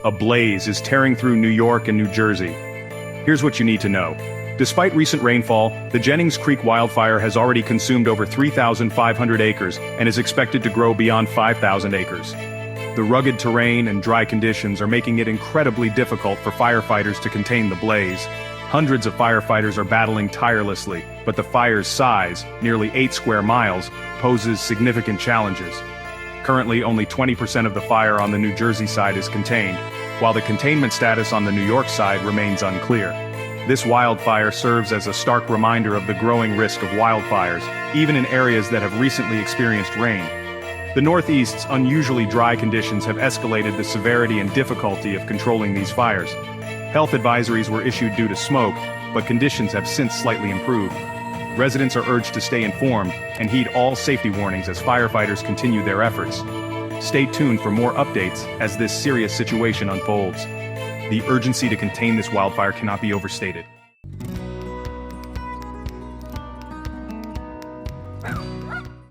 A blaze is tearing through New York and New Jersey. Here's what you need to know. Despite recent rainfall, the Jennings Creek wildfire has already consumed over 3,500 acres and is expected to grow beyond 5,000 acres. The rugged terrain and dry conditions are making it incredibly difficult for firefighters to contain the blaze. Hundreds of firefighters are battling tirelessly, but the fire's size, nearly 8 square miles, poses significant challenges. Currently, only 20% of the fire on the New Jersey side is contained, while the containment status on the New York side remains unclear. This wildfire serves as a stark reminder of the growing risk of wildfires, even in areas that have recently experienced rain. The Northeast's unusually dry conditions have escalated the severity and difficulty of controlling these fires. Health advisories were issued due to smoke, but conditions have since slightly improved. Residents are urged to stay informed and heed all safety warnings as firefighters continue their efforts. Stay tuned for more updates as this serious situation unfolds. The urgency to contain this wildfire cannot be overstated.